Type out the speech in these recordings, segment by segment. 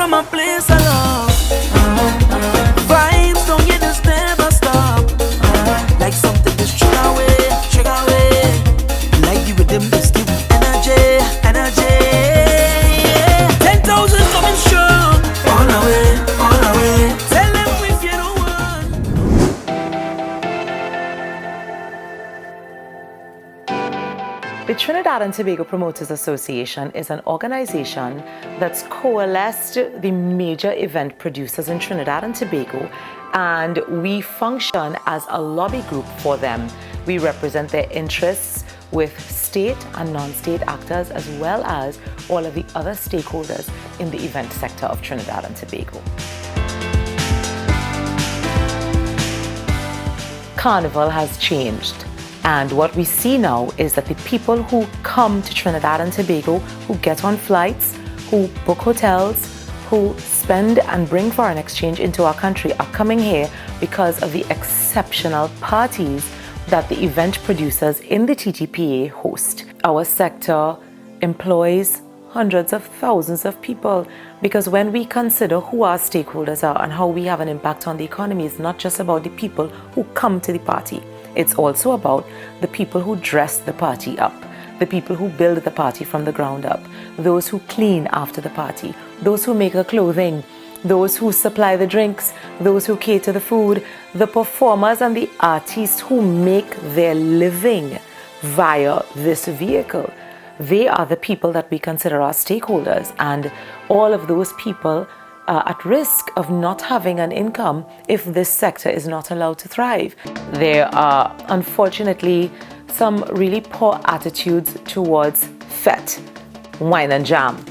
from a place I love. Vibes don't get this never stop. Like something just trigger away. Like the rhythm just give me energy. 10,000 coming strong. All the way. Tell them if you don't want. The Trinidad and Tobago Promoters Association is an organization that's coalesced the major event producers in Trinidad and Tobago, and we function as a lobby group for them. We represent their interests with state and non-state actors, as well as all of the other stakeholders in the event sector of Trinidad and Tobago. Carnival has changed. And what we see now is that the people who come to Trinidad and Tobago, who get on flights, who book hotels, who spend and bring foreign exchange into our country are coming here because of the exceptional parties that the event producers in the TTPA host. Our sector employs hundreds of thousands of people, because when we consider who our stakeholders are and how we have an impact on the economy, it's not just about the people who come to the party. It's also about the people who dress the party up, the people who build the party from the ground up, those who clean after the party, those who make the clothing, those who supply the drinks, those who cater the food, the performers and the artists who make their living via this vehicle. They are the people that we consider our stakeholders, and all of those people are at risk of not having an income if this sector is not allowed to thrive. There are unfortunately some really poor attitudes towards FET, wine and jam,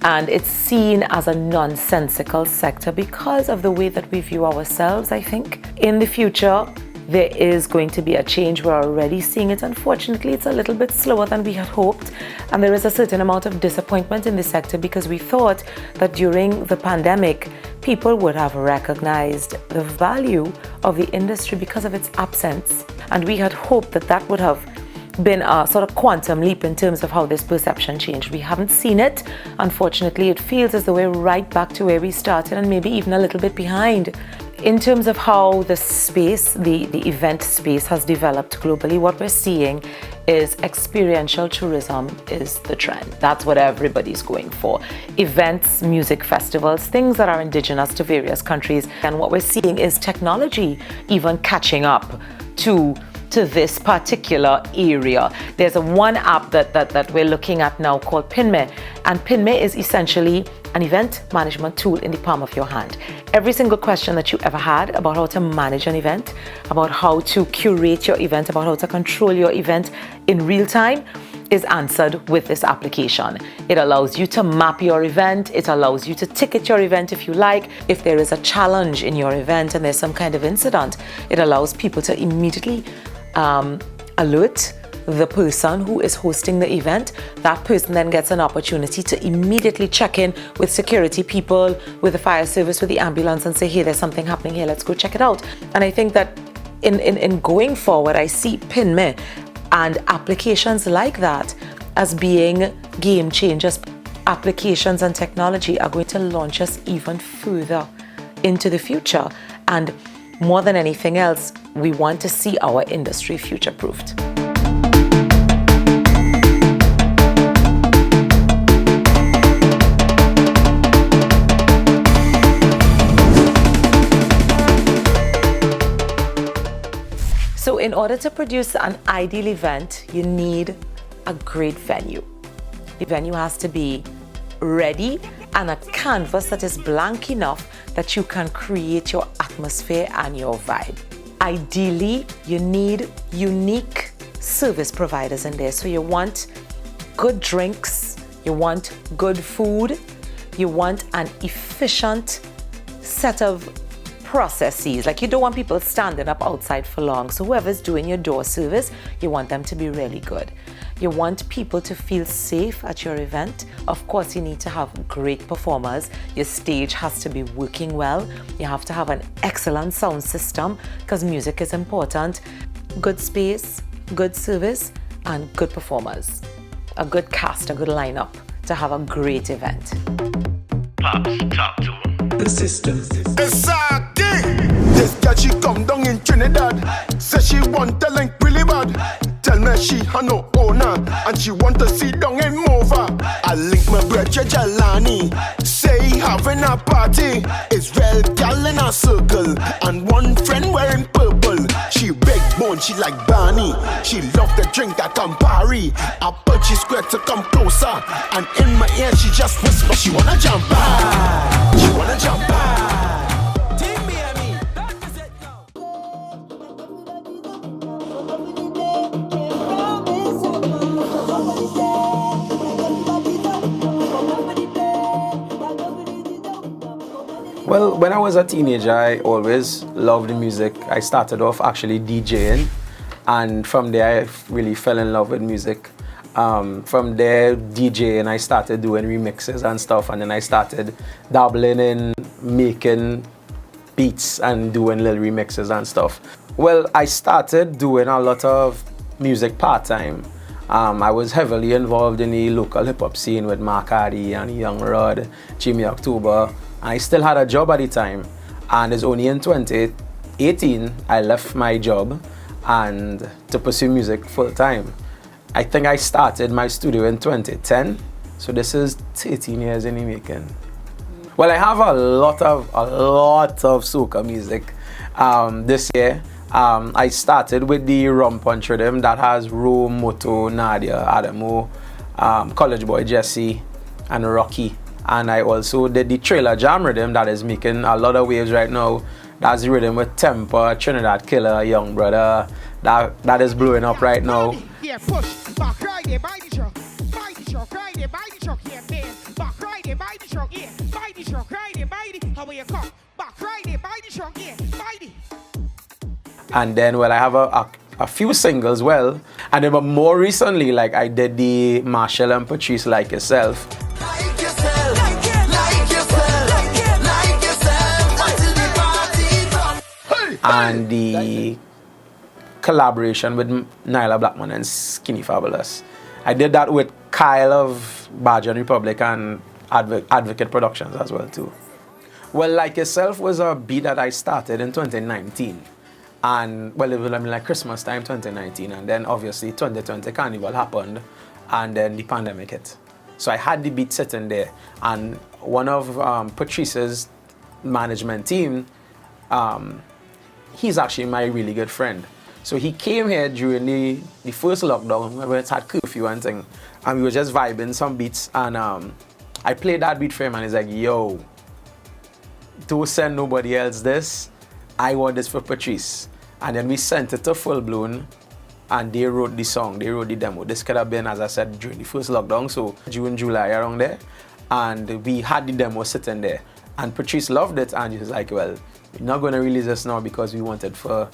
and it's seen as a nonsensical sector because of the way that we view ourselves. I think in the future there is going to be a change. We're already seeing it. Unfortunately, it's a little bit slower than we had hoped, and there is a certain amount of disappointment in the sector because we thought that during the pandemic people would have recognized the value of the industry because of its absence, and we had hoped that that would have been a sort of quantum leap in terms of how this perception changed. We haven't seen it. Unfortunately, it feels as though we're right back to where we started, and maybe even a little bit behind. In terms of how the space, the event space has developed globally, what we're seeing is experiential tourism is the trend. That's what everybody's going for. Events, music festivals, things that are indigenous to various countries. And what we're seeing is technology even catching up to this particular area. There's one app that we're looking at now called PinMe, and PinMe is essentially an event management tool in the palm of your hand. Every single question that you ever had about how to manage an event, about how to curate your event, about how to control your event in real time is answered with this application. It allows you to map your event. It allows you to ticket your event if you like. If there is a challenge in your event and there's some kind of incident, it allows people to immediately alert the person who is hosting the event. That person then gets an opportunity to immediately check in with security people, with the fire service, with the ambulance, and say, hey, there's something happening here, let's go check it out. And I think that in going forward, I see PinMe and applications like that as being game changers. Applications and technology are going to launch us even further into the future. And more than anything else, we want to see our industry future-proofed. So in order to produce an ideal event, you need a great venue. The venue has to be ready and a canvas that is blank enough that you can create your atmosphere and your vibe. Ideally, you need unique service providers in there. So you want good drinks, you want good food, you want an efficient set of processes. Like, you don't want people standing up outside for long. So whoever's doing your door service, you want them to be really good. You want people to feel safe at your event. Of course, you need to have great performers. Your stage has to be working well. You have to have an excellent sound system because music is important. Good space, good service, and good performers. A good cast, a good lineup to have a great event. Pops, top the system. Exactly. This girl she come down in Trinidad. Says she want the link really bad. Tell me she had no owner and she want to see down in Mova. I link my brother Jalani. Say he having a party. Israel gal in a circle and one friend wearing purple. She big bone, she like Barney. She love the drink at Campari. I punch she square to come closer and in my ear she just whisper. She wanna jump high. She wanna jump high. Well, when I was a teenager, I always loved music. I started off actually DJing, and from there I really fell in love with music. From there, DJing, I started doing remixes and stuff, and then I started dabbling in making beats and doing little remixes and stuff. Well, I started doing a lot of music part-time. I was heavily involved in the local hip-hop scene with Mark Hardy and Young Rod, Jimmy October. I still had a job at the time, and it's only in 2018 I left my job and to pursue music full-time. I think I started my studio in 2010, so this is 13 years in the making. Well, I have a lot of soca music. This year, I started with the Rum Punch rhythm that has Ro, Moto, Nadia, Adamo, College Boy Jesse, and Rocky. And I also did the Trailer Jam rhythm that is making a lot of waves right now. That's the rhythm with Temper, Trinidad Killer, Young Brother. That is blowing up right now. Yeah, push, back right there, buy the truck, right there, buy the truck, yeah, man. Back right there, buy the truck, yeah, buy the truck, right there, buy the, how will you come? Back right there, buy the truck, yeah, buy the. And then, well, I have a few singles, well. And then, but more recently, like I did the Marshall and Patrice Like Yourself. And the collaboration with Nyla Blackman and Skinny Fabulous. I did that with Kyle of Bajan Republic and Advocate Productions as well too. Well, Like Yourself was a beat that I started in 2019. And well, it was like Christmas time 2019, and then obviously 2020 Carnival happened, and then the pandemic hit. So I had the beat sitting there, and one of Patrice's management team, he's actually my really good friend. So he came here during the first lockdown when we had curfew and thing, and we were just vibing some beats, and I played that beat for him, and he's like, yo, don't send nobody else this. I want this for Patrice. And then we sent it to Full Blown, and they wrote the song, they wrote the demo. This could have been, as I said, during the first lockdown, so June, July, around there. And we had the demo sitting there. And Patrice loved it, and he was like, well, we're not going to release this now because we want it for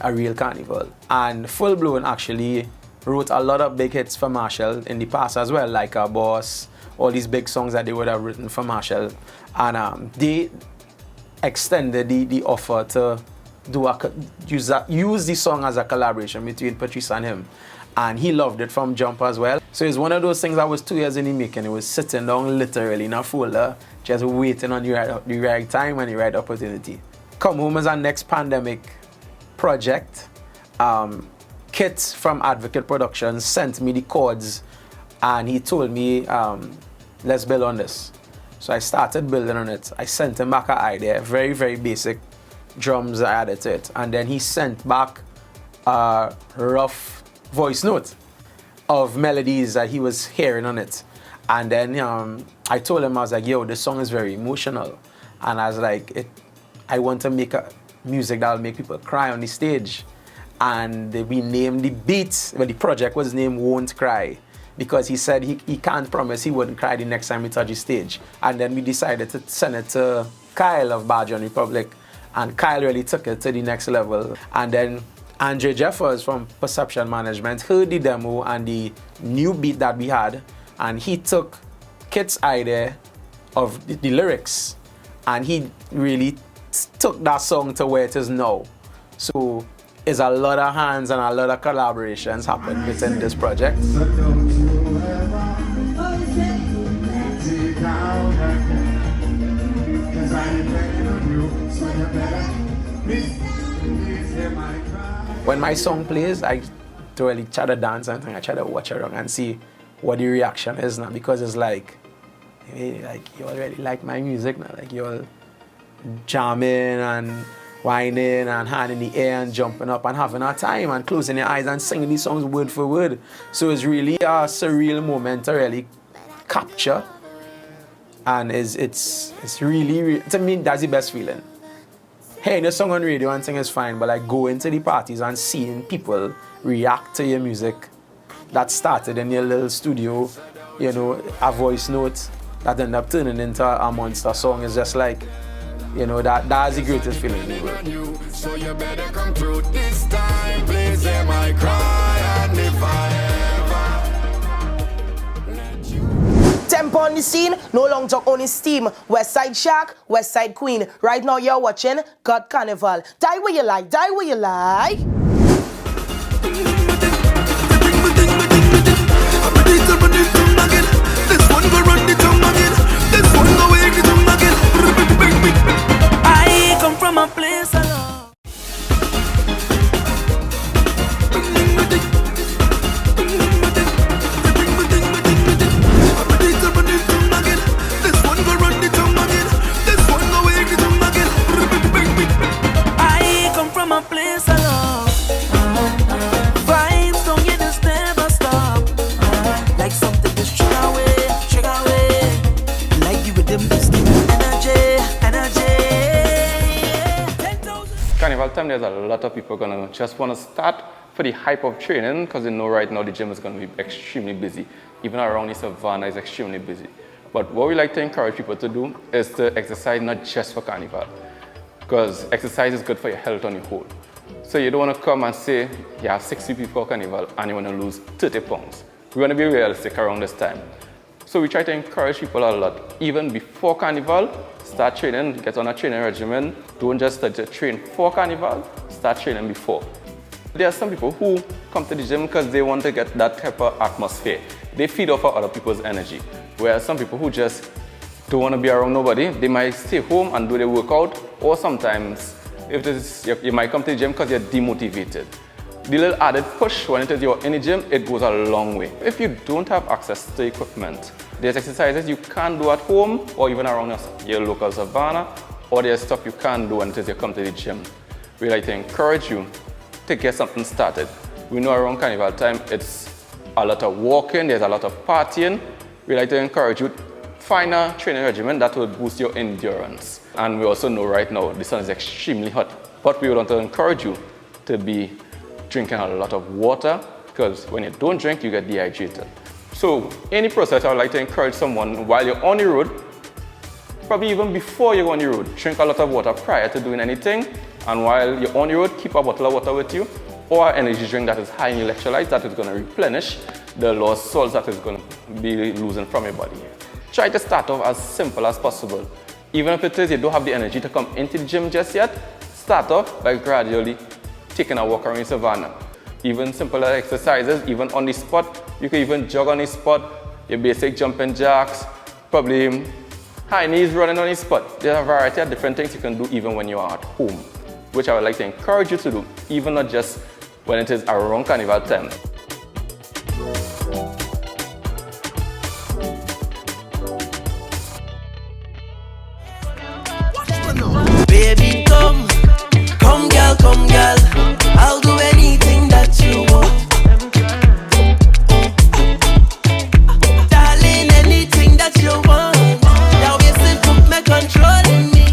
a real carnival. And Full Blown actually wrote a lot of big hits for Marshall in the past as well, like Our Boss, all these big songs that they would have written for Marshall. And they extended the offer to use the song as a collaboration between Patrice and him. And he loved it from jump as well. So it's one of those things that was 2 years in the making. It was sitting down literally in a folder, just waiting on the right time and the right opportunity. Come Home is our next pandemic project. Kit from Advocate Productions sent me the chords, and he told me, let's build on this. So I started building on it. I sent him back an idea, very, very basic drums I added to it. And then he sent back a rough voice note of melodies that he was hearing on it. And then I told him, I was like, yo, this song is very emotional. And I was like, I want to make a music that will make people cry on the stage. And we named the beat, well, the project was named Won't Cry, because he said he can't promise he wouldn't cry the next time we touch the stage. And then we decided to send it to Kyle of Bajan Republic, and Kyle really took it to the next level. And then Andre Jeffers from Perception Management heard the demo and the new beat that we had, and he took Kit's idea of the lyrics, and he really took that song to where it is now. So it's a lot of hands and a lot of collaborations happen within this project. When my song plays, I don't really try to dance and I try to watch around and see what the reaction is now, because it's like, hey, like you already like my music now, like you're jamming and whining and hand in the air and jumping up and having a time and closing your eyes and singing these songs word for word. So it's really a surreal moment to really capture, and it's really, to me, that's the best feeling. Hearing a song on radio and sing is fine, but like going to the parties and seeing people react to your music that started in your little studio, you know, a voice note that ended up turning into a monster song is just like, you know, that's the greatest feeling in the world. So you better come through this time, please hear my cry, and if I ever Tempo on the scene, no longer on his steam. West Side Shark, West Side Queen. Right now you're watching God Carnival. Die where you like, die where you like. I come from a place alone. I come from a place alone. Vibes don't get this never stop. Like something just trigger away. Like you with them just give me energy. 10,000. Carnival time, there's a lot of people gonna just want to start for the hype of training, because they know right now the gym is going to be extremely busy. Even around the savannah is extremely busy. But what we like to encourage people to do is to exercise not just for Carnival, because exercise is good for your health on the whole. So you don't want to come and say you have 60 people for Carnival and you want to lose 30 pounds. We want to be realistic around this time. So we try to encourage people a lot. Even before Carnival, start training, get on a training regimen. Don't just start to train for Carnival, start training before. There are some people who come to the gym because they want to get that type of atmosphere. They feed off of other people's energy. Whereas some people who just don't want to be around nobody, they might stay home and do their workout, or sometimes if this is, you might come to the gym because you're demotivated. The little added push when it is you're in the gym, it goes a long way. If you don't have access to equipment, there's exercises you can do at home or even around your local savannah, or there's stuff you can do when it is you come to the gym. We like to encourage you to get something started. We know around Carnival time, it's a lot of walking, there's a lot of partying. We like to encourage you, find a training regimen that will boost your endurance. And we also know right now, the sun is extremely hot, but we want to encourage you to be drinking a lot of water, because when you don't drink, you get dehydrated. So any process, I would like to encourage someone while you're on the road, probably even before you go on the road, drink a lot of water prior to doing anything. And while you're on the road, keep a bottle of water with you, or an energy drink that is high in electrolytes that is going to replenish the lost salts that is going to be losing from your body. Try to start off as simple as possible. Even if it is you don't have the energy to come into the gym just yet, start off by gradually taking a walk around the savannah. Even simpler exercises, even on the spot. You can even jog on the spot, your basic jumping jacks, probably high knees running on the spot. There are a variety of different things you can do even when you are at home, which I would like to encourage you to do, even not just when it is around Carnival time. Baby, come girl, I'll do anything that you want. Darling, anything that you want. Now you put my control in me.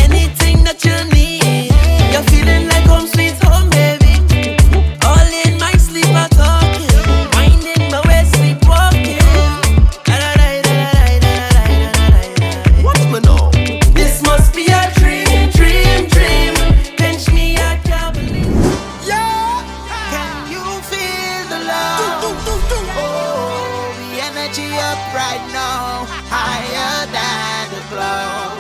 Anything that you need. You're feeling like home sweet home, baby. All in my sleeper talking, winding my way, sleepwalking. Watch me now. This must be a dream. Pinch me, I can't believe. Yeah, can you feel the love? Oh, the energy up right now, higher than the clouds.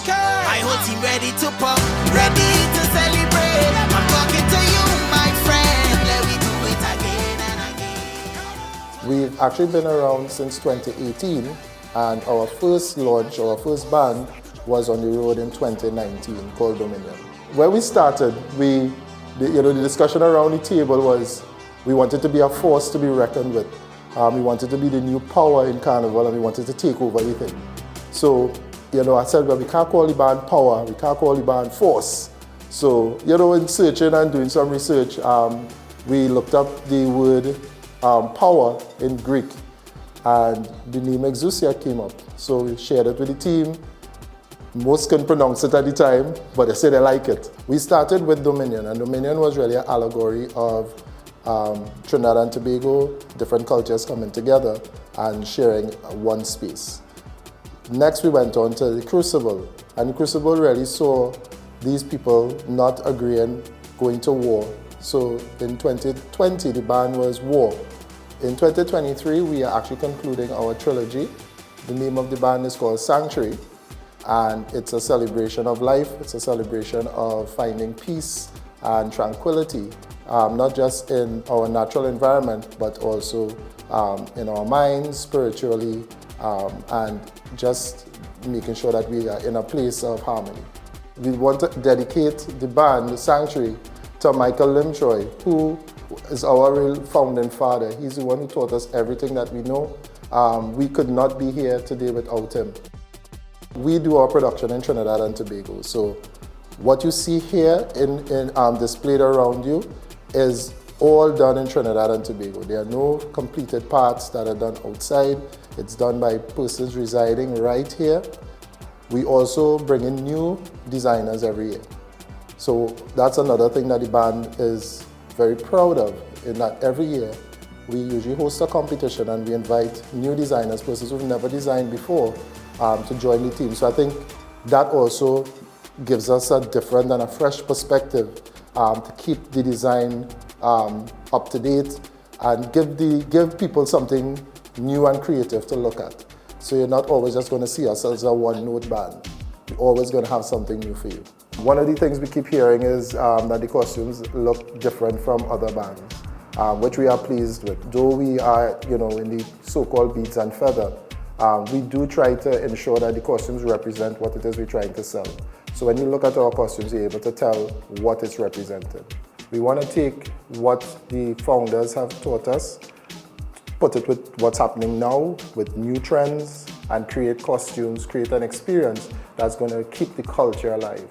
Okay, my whole team ready to pump, ready to celebrate. I'm talking to you, my friend. Let me do it again and again. We've actually been around since 2018, and our first launch, our first band, was on the road in 2019 called Dominion. When we started, the discussion around the table was we wanted to be a force to be reckoned with. We wanted to be the new power in Carnival, and we wanted to take over everything. So, I said, well, we can't call the band Power, we can't call the band Force. So, in searching and doing some research, we looked up the word power in Greek, and the name Exousia came up. So we shared it with the team. Most couldn't pronounce it at the time, but they said they like it. We started with Dominion, and Dominion was really an allegory of Trinidad and Tobago, different cultures coming together and sharing one space. Next, we went on to the Crucible, and the Crucible really saw these people not agreeing, going to war. So in 2020, the band was War. In 2023, we are actually concluding our trilogy. The name of the band is called Sanctuary, and it's a celebration of life. It's a celebration of finding peace and tranquility, not just in our natural environment, but also in our minds, spiritually, and just making sure that we are in a place of harmony. We want to dedicate the band, the Sanctuary, to Michael Limtroy, who is our real founding father. He's the one who taught us everything that we know. We could not be here today without him. We do our production in Trinidad and Tobago, so what you see here in displayed around you is all done in Trinidad and Tobago. There are no completed parts that are done outside. It's done by persons residing right here. We also bring in new designers every year. So that's another thing that the band is very proud of, in that every year we usually host a competition and we invite new designers, persons who've never designed before, to join the team. So I think that also gives us a different and a fresh perspective to keep the design up to date and give people something new and creative to look at. So you're not always just going to see us as a one-note band. We're always going to have something new for you. One of the things we keep hearing is that the costumes look different from other bands, which we are pleased with. Though we are, in the so-called beads and feather, we do try to ensure that the costumes represent what it is we're trying to sell. So when you look at our costumes, you're able to tell what it's represented. We want to take what the founders have taught us, put it with what's happening now, with new trends, and create costumes, create an experience that's going to keep the culture alive.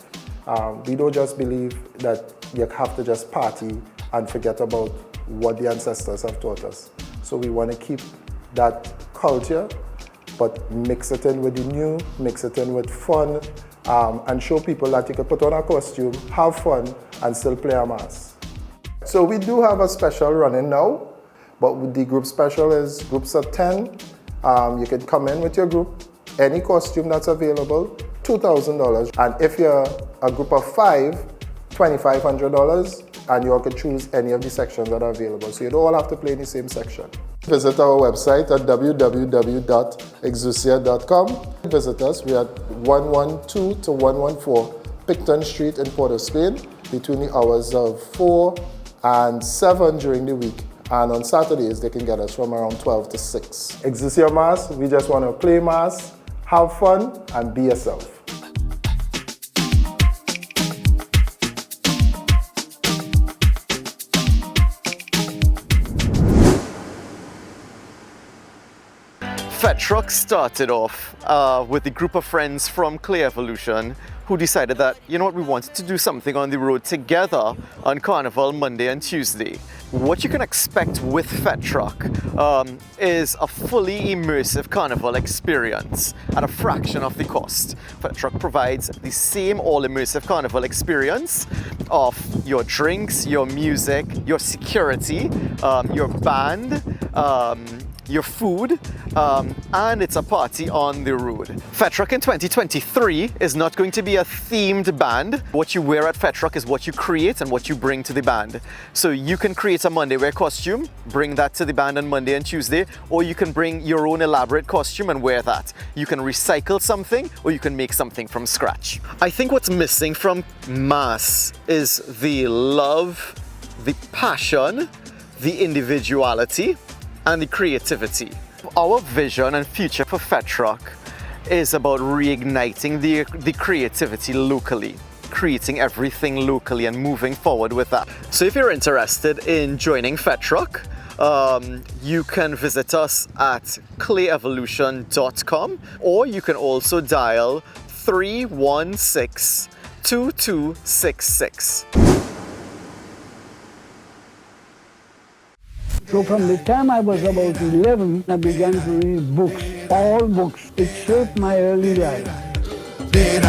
We don't just believe that you have to just party and forget about what the ancestors have taught us. So we want to keep that culture, but mix it in with the new, mix it in with fun, and show people that you can put on a costume, have fun, and still play a mass. So we do have a special running now, but with the group special is groups of 10. You can come in with your group, any costume that's available, $2,000. And if you're a group of 5, $2,500, and you all can choose any of the sections that are available. So you don't all have to play in the same section. Visit our website at www.exousia.com. Visit us. We are at 112 to 114 Picton Street in Port of Spain between the hours of 4 and 7 during the week. And on Saturdays, they can get us from around 12 to 6. Exousia Mass, we just want to play mass, have fun, and be yourself. Fat Truck started off with a group of friends from Clay Evolution who decided that, we wanted to do something on the road together on Carnival Monday and Tuesday. What you can expect with Fat Truck is a fully immersive Carnival experience at a fraction of the cost. Fat Truck provides the same all-immersive Carnival experience of your drinks, your music, your security, your band, your food, and it's a party on the road. Fat Truck in 2023 is not going to be a themed band. What you wear at Fat Truck is what you create and what you bring to the band. So you can create a Monday wear costume, bring that to the band on Monday and Tuesday, or you can bring your own elaborate costume and wear that. You can recycle something, or you can make something from scratch. I think what's missing from mass is the love, the passion, the individuality, and the creativity. Our vision and future for Fat Truck is about reigniting the creativity locally, creating everything locally and moving forward with that. So if you're interested in joining FETROC, you can visit us at clayevolution.com, or you can also dial 316-2266. So from the time I was about 11, I began to read books, all books. It shaped my early life. Hey.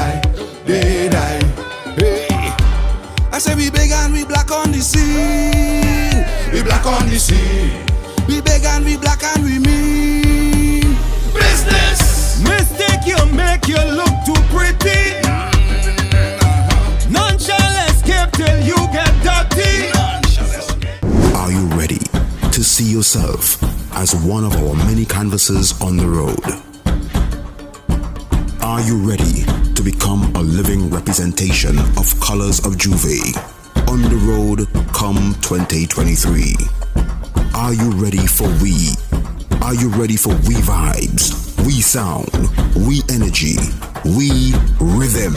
I say we big and we black on the scene. We black on the scene. We big and we black and we mean business. Mistake you make you look too pretty. None shall escape till you get dirty. Are you ready to see yourself as one of our many canvases on the road? Are you ready to become a living representation of Colors of Juve on the road come 2023? Are you ready for we? Are you ready for we vibes, we sound, we energy, we rhythm?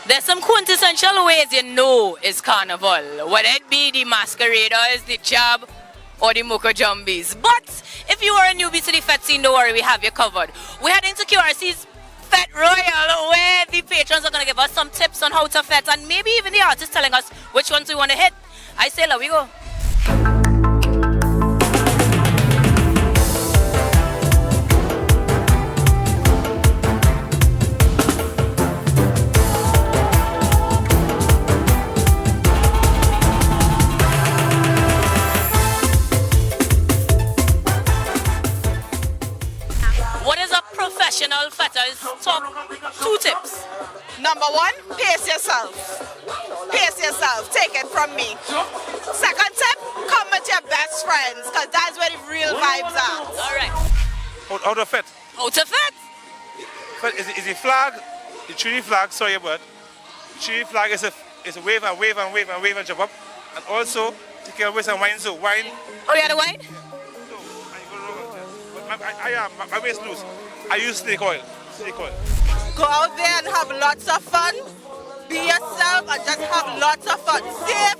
There's some quintessential ways you know it's Carnival, whether it be the masqueraders, the jab, or the muka jumbies. But if you are a newbie to the Fet scene, don't worry, we have you covered. We're heading to QRC's Fet Royal, where the patrons are going to give us some tips on how to fet, and maybe even the artists telling us which ones we want to hit. I say, let we go. Professional fetters, top 2 tips. Number 1, pace yourself. Pace yourself. Take it from me. Second tip, come with your best friends, because that's where the real vibes are. All right. How to fet? How to fet? Is the flag, the Trinity flag, sorry about. The Trinity flag is a wave and wave and wave and wave and jump up. And also, you can always wine, so wine. Oh, you had a wine? My waist loose. I use snake oil. Go out there and have lots of fun. Be yourself and just have lots of fun. Safe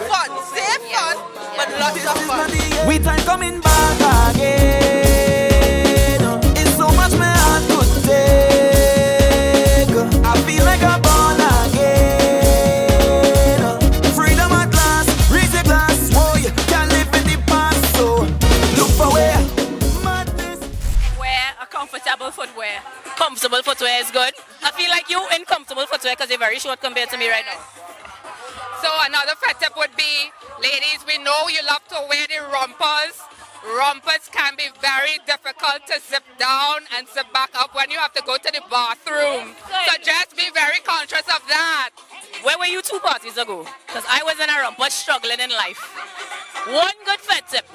fun, but lots of fun. We time coming back again. It's so much my heart could take. I feel like I'm born again. Freedom at last, raise a glass. Whoa, you can't live in the past, so look for where. Comfortable footwear. Comfortable footwear is good. I feel like you in comfortable footwear because you're very short compared to me right now. So another fet tip would be, ladies, we know you love to wear the rompers. Rompers can be very difficult to zip down and zip back up when you have to go to the bathroom. So just be very conscious of that. Where were you 2 parties ago? Because I was in a romper struggling in life. One good fet tip.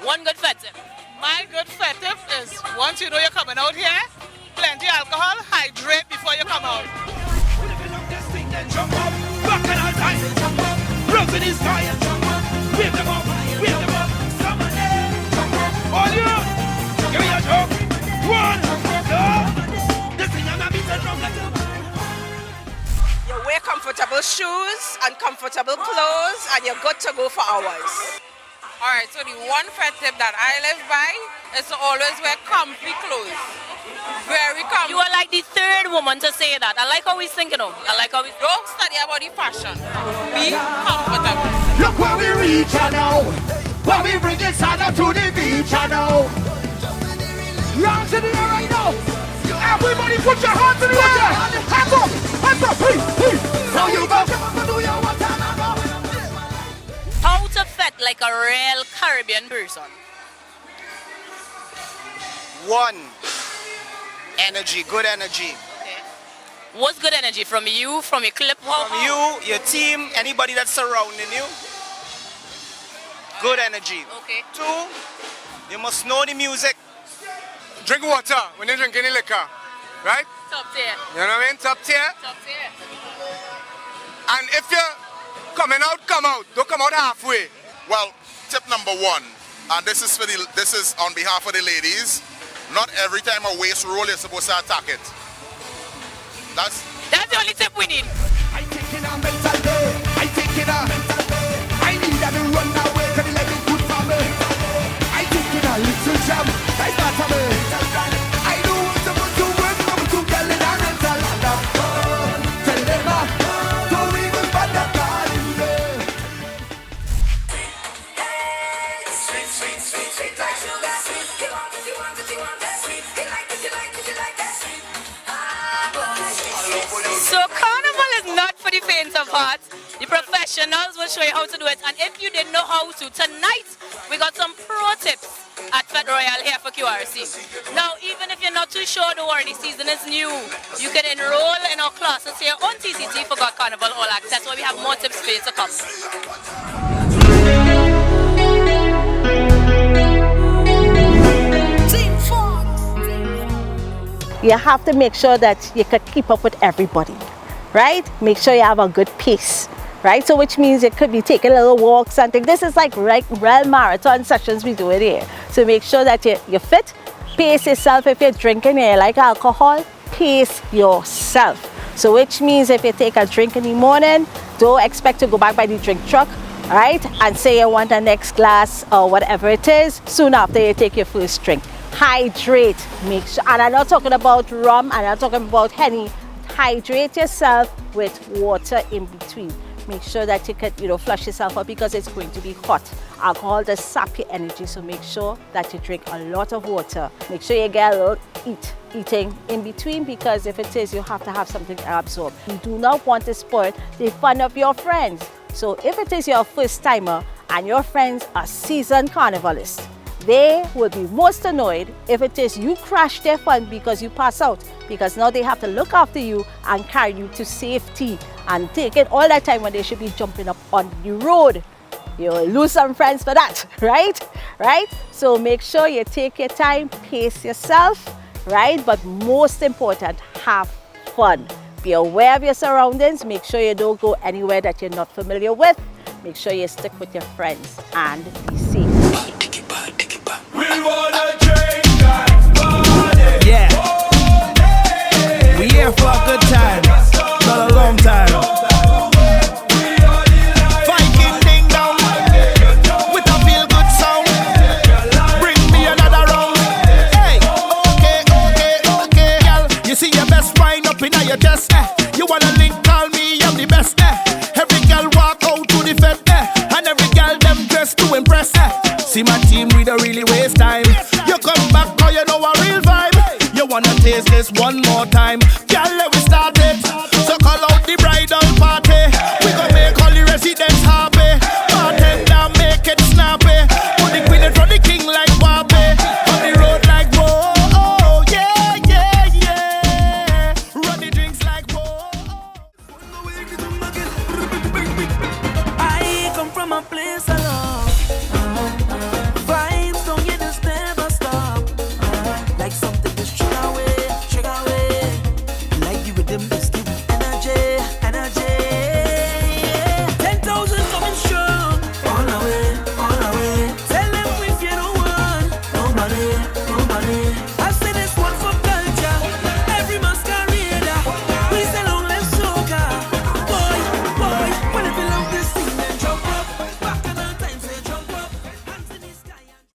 My good fet tip is, once you know you're coming out here, plenty alcohol, hydrate before you come out. All you, give me a joke. 1, 2, this thing I'm not beating from the You wear comfortable shoes and comfortable clothes, and you're good to go for hours. Alright, so the one fet tip that I live by is to always wear comfy clothes. Very comfy. You are like the 3rd woman to say that. I like how he's thinking of. Don't study about the fashion. Be comfortable. Look where we reach now. Where we bring it up to the beach now. Hands in the air right now. Everybody put your hands in the air. Hands up. Hands up. Hey, hey. Now you go. How to fet like a real Caribbean person? One, energy, good energy. Okay. What's good energy? From you, from your clip? From you, your team, anybody that's surrounding you. Good energy. Okay. Two, you must know the music. Drink water when you drink any liquor, right? Top tier. You know what I mean? Top tier. Top tier. And if you're coming out, come out. Don't come out halfway. Well, tip number one, and this is on behalf of the ladies. Not every time a waist roll, you're supposed to attack it. That's the only tip we need. I taking a mental day. I taking a mental day. I need to run away because the leg is good for me. I taking a little jam. I start to me. I know what's about to work. I'm to get in a rental. Tell them don't even bother calling me. Sweet, sweet, sweet, sweet like sugar. You want it, you want it, you want it. Sweet, you like it, you like it, you like it. So Carnival is not for the faint of heart. The professionals will show you how to do it. And if you didn't know how to, tonight we got some pro tips at Fet Royal here for QRC. Now, even if you're not too sure, don't worry, the season is new. You can enroll in our classes here on TCT for God Carnival All Access, where we have more tips for you to come. You have to make sure that you can keep up with everybody, right? Make sure you have a good pace, right? So which means it could be taking little walks and things. This is like real marathon sessions we do it here. So make sure that you're fit, pace yourself. If you're drinking and you like alcohol, pace yourself. So which means if you take a drink in the morning, don't expect to go back by the drink truck, right? And say you want a next glass or whatever it is, soon after you take your first drink. Hydrate, make sure, and I'm not talking about rum, and I'm talking about Henny. Hydrate yourself with water in between. Make sure that you can, flush yourself up because it's going to be hot. Alcohol does sap your energy, so make sure that you drink a lot of water. Make sure you get a little eating in between, because if it is, you have to have something to absorb. You do not want to spoil the fun of your friends. So if it is your first timer and your friends are seasoned carnivalists, they will be most annoyed if it is you crash their fun because you pass out, because now they have to look after you and carry you to safety and take it all that time when they should be jumping up on the road. You'll lose some friends for that, right? So make sure you take your time, pace yourself, right? But most important, have fun. Be aware of your surroundings. Make sure you don't go anywhere that you're not familiar with. Make sure you stick with your friends and be safe. We wanna drink that party. Yeah. We here for a good time, not a long time. Viking ding dong with a feel good sound. Bring me another round. Hey, okay, girl. You see your best wine up in your chest. You wanna link? Call me, I'm the best. Every girl walk out to the fed, and every girl them dressed to impress. See my team, we don't really waste time. You come back, cause you know a real vibe. You wanna taste this one more time. Girl, let me start it.